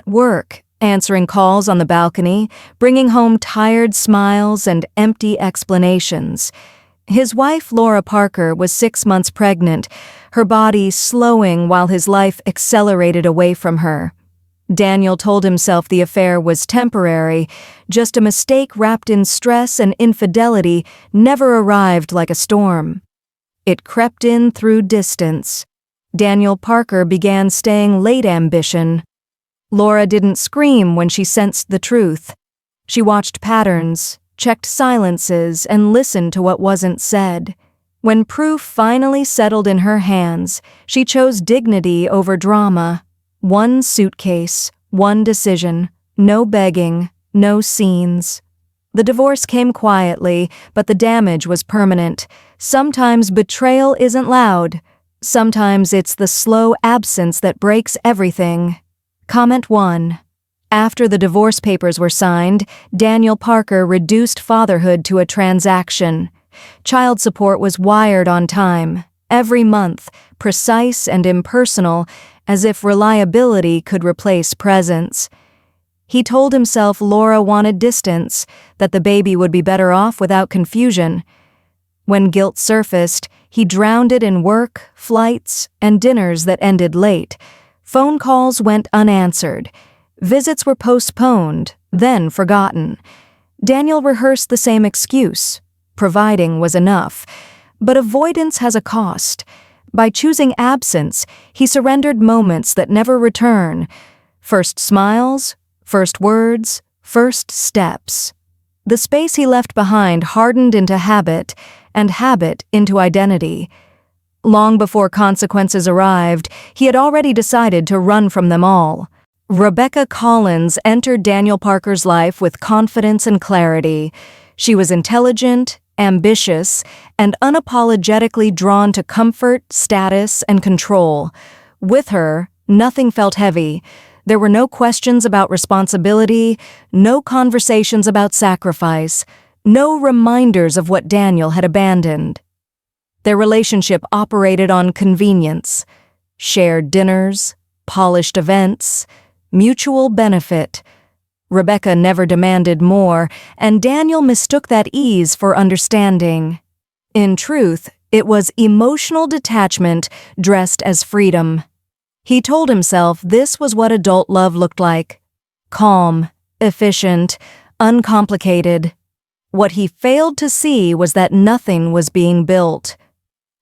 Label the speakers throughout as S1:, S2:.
S1: at work, answering calls on the balcony, bringing home tired smiles and empty explanations. His wife, Laura Parker, was 6 months pregnant, her body slowing while his life accelerated away from her. Daniel told himself the affair was temporary, just a mistake wrapped in stress and infidelity never arrived like a storm. It crept in through distance. Daniel Parker began staying late ambition. Laura didn't scream when she sensed the truth. She watched patterns, checked silences, and listened to what wasn't said. When proof finally settled in her hands, she chose dignity over drama. One suitcase, one decision, no begging, no scenes. The divorce came quietly, but the damage was permanent. Sometimes betrayal isn't loud. Sometimes it's the slow absence that breaks everything. Comment 1. After the divorce papers were signed, Daniel Parker reduced fatherhood to a transaction. Child support was wired on time, every month, precise and impersonal, as if reliability could replace presence. He told himself Laura wanted distance, that the baby would be better off without confusion. When guilt surfaced, he drowned it in work, flights, and dinners that ended late. Phone calls went unanswered. Visits were postponed, then forgotten. Daniel rehearsed the same excuse. Providing was enough. But avoidance has a cost. By choosing absence, he surrendered moments that never return. First smiles, first words, first steps. The space he left behind hardened into habit, and habit into identity. Long before consequences arrived, he had already decided to run from them all. Rebecca Collins entered Daniel Parker's life with confidence and clarity. She was intelligent, ambitious, and unapologetically drawn to comfort, status, and control. With her, nothing felt heavy. There were no questions about responsibility, no conversations about sacrifice, no reminders of what Daniel had abandoned. Their relationship operated on convenience, shared dinners, polished events, mutual benefit. Rebecca never demanded more, and Daniel mistook that ease for understanding. In truth, it was emotional detachment dressed as freedom. He told himself this was what adult love looked like: calm, efficient, uncomplicated. What he failed to see was that nothing was being built.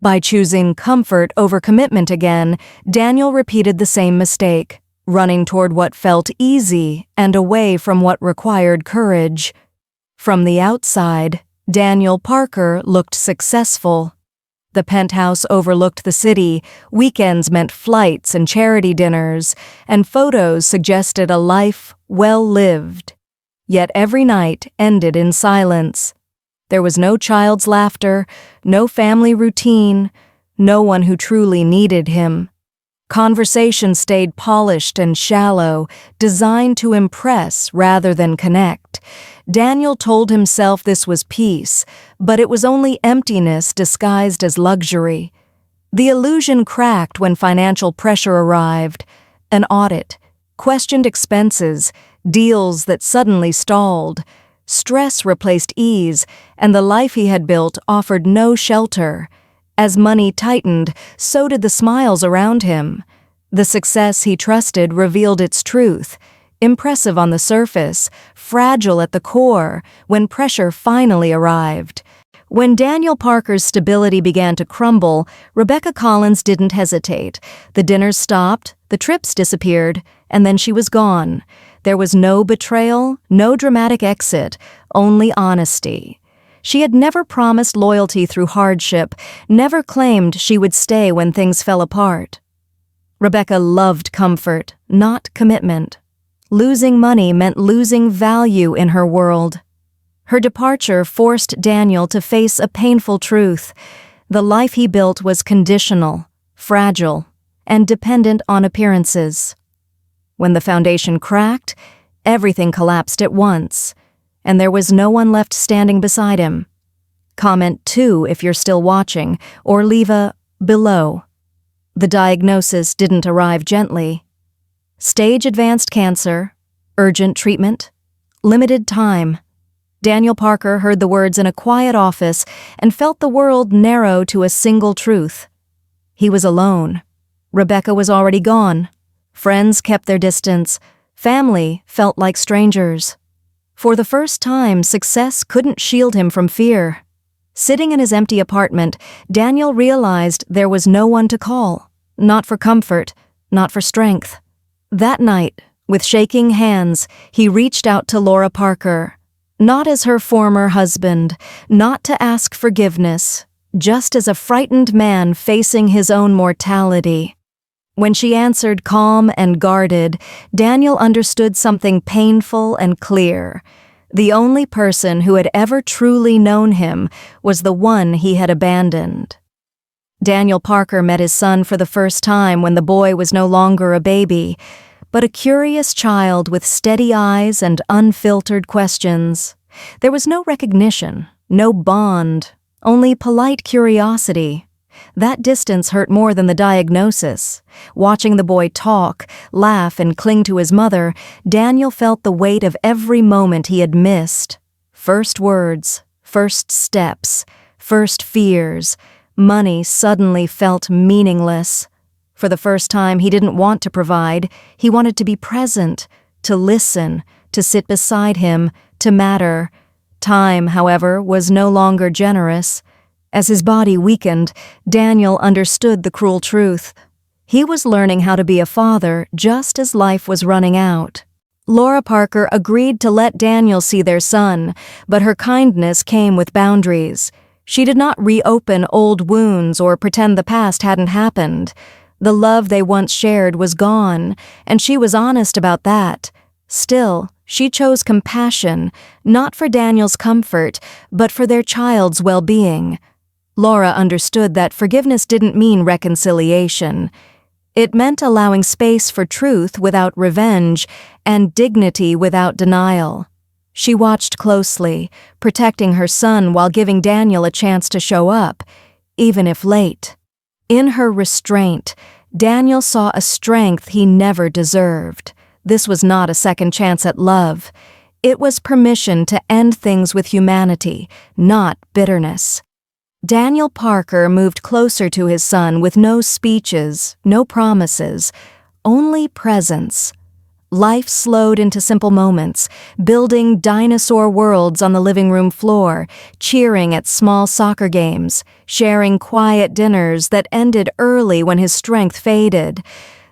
S1: By choosing comfort over commitment again, Daniel repeated the same mistake, running toward what felt easy and away from what required courage. From the outside, Daniel Parker looked successful. The penthouse overlooked the city, weekends meant flights and charity dinners, and photos suggested a life well lived. Yet every night ended in silence. There was no child's laughter, no family routine, no one who truly needed him. Conversation stayed polished and shallow, designed to impress rather than connect. Daniel told himself this was peace, but it was only emptiness disguised as luxury. The illusion cracked when financial pressure arrived. An audit, questioned expenses, deals that suddenly stalled. Stress replaced ease, and the life he had built offered no shelter. As money tightened, so did the smiles around him. The success he trusted revealed its truth. Impressive on the surface, fragile at the core, when pressure finally arrived. When Daniel Parker's stability began to crumble, Rebecca Collins didn't hesitate. The dinners stopped, the trips disappeared, and then she was gone. There was no betrayal, no dramatic exit, only honesty. She had never promised loyalty through hardship, never claimed she would stay when things fell apart. Rebecca loved comfort, not commitment. Losing money meant losing value in her world. Her departure forced Daniel to face a painful truth. The life he built was conditional, fragile, and dependent on appearances. When the foundation cracked, everything collapsed at once, and there was no one left standing beside him. Comment 2 if you're still watching, or leave a below. The diagnosis didn't arrive gently. Stage advanced cancer, urgent treatment, limited time. Daniel Parker heard the words in a quiet office and felt the world narrow to a single truth. He was alone. Rebecca was already gone. Friends kept their distance. Family felt like strangers. For the first time, success couldn't shield him from fear. Sitting in his empty apartment, Daniel realized there was no one to call. Not for comfort, not for strength. That night, with shaking hands, he reached out to Laura Parker. Not as her former husband, not to ask forgiveness, just as a frightened man facing his own mortality. When she answered calm and guarded, Daniel understood something painful and clear. The only person who had ever truly known him was the one he had abandoned. Daniel Parker met his son for the first time when the boy was no longer a baby, but a curious child with steady eyes and unfiltered questions. There was no recognition, no bond, only polite curiosity. That distance hurt more than the diagnosis. Watching the boy talk, laugh, and cling to his mother, Daniel felt the weight of every moment he had missed. First words, first steps, first fears. Money suddenly felt meaningless. For the first time, he didn't want to provide. He wanted to be present, to listen, to sit beside him, to matter. Time, however, was no longer generous. As his body weakened, Daniel understood the cruel truth. He was learning how to be a father just as life was running out. Laura Parker agreed to let Daniel see their son, but her kindness came with boundaries. She did not reopen old wounds or pretend the past hadn't happened. The love they once shared was gone, and she was honest about that. Still, she chose compassion, not for Daniel's comfort, but for their child's well-being. Laura understood that forgiveness didn't mean reconciliation. It meant allowing space for truth without revenge and dignity without denial. She watched closely, protecting her son while giving Daniel a chance to show up, even if late. In her restraint, Daniel saw a strength he never deserved. This was not a second chance at love. It was permission to end things with humanity, not bitterness. Daniel Parker moved closer to his son with no speeches, no promises, only presence. Life slowed into simple moments, building dinosaur worlds on the living room floor, cheering at small soccer games, sharing quiet dinners that ended early when his strength faded.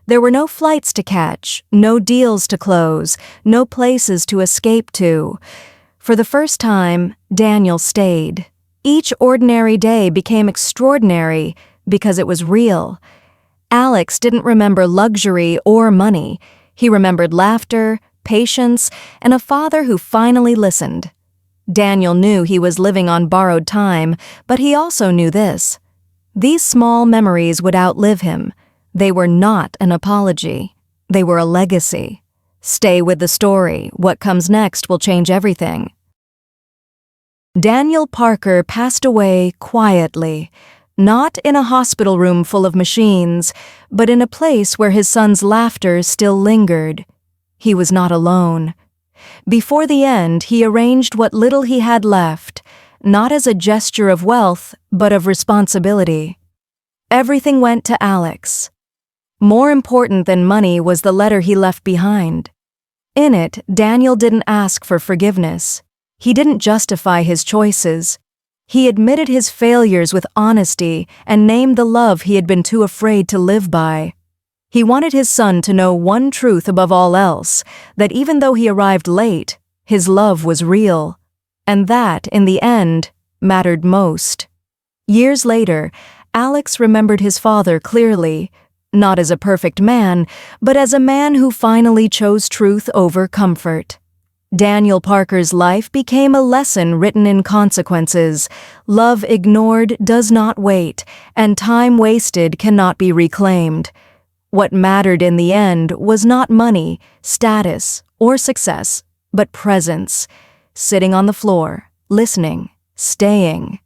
S1: There were no flights to catch, no deals to close, no places to escape to. For the first time, Daniel stayed. Each ordinary day became extraordinary because it was real. Alex didn't remember luxury or money. He remembered laughter, patience, and a father who finally listened. Daniel knew he was living on borrowed time, but he also knew this. These small memories would outlive him. They were not an apology. They were a legacy. Stay with the story. What comes next will change everything. Daniel Parker passed away quietly, not in a hospital room full of machines, but in a place where his son's laughter still lingered. He was not alone. Before the end, he arranged what little he had left, not as a gesture of wealth, but of responsibility. Everything went to Alex. More important than money was the letter he left behind. In it, Daniel didn't ask for forgiveness. He didn't justify his choices. He admitted his failures with honesty and named the love he had been too afraid to live by. He wanted his son to know one truth above all else, that even though he arrived late, his love was real. And that, in the end, mattered most. Years later, Alex remembered his father clearly, not as a perfect man, but as a man who finally chose truth over comfort. Daniel Parker's life became a lesson written in consequences. Love ignored does not wait, and time wasted cannot be reclaimed. What mattered in the end was not money, status, or success, but presence. Sitting on the floor, listening, staying.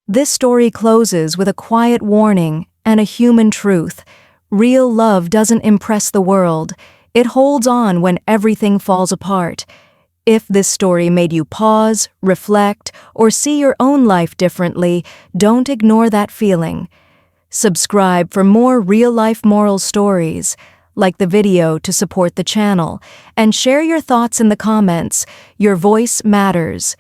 S1: This story closes with a quiet warning and a human truth. Real love doesn't impress the world. It holds on when everything falls apart. If this story made you pause, reflect, or see your own life differently, don't ignore that feeling. Subscribe for more real-life moral stories. Like the video to support the channel, and share your thoughts in the comments. Your voice matters.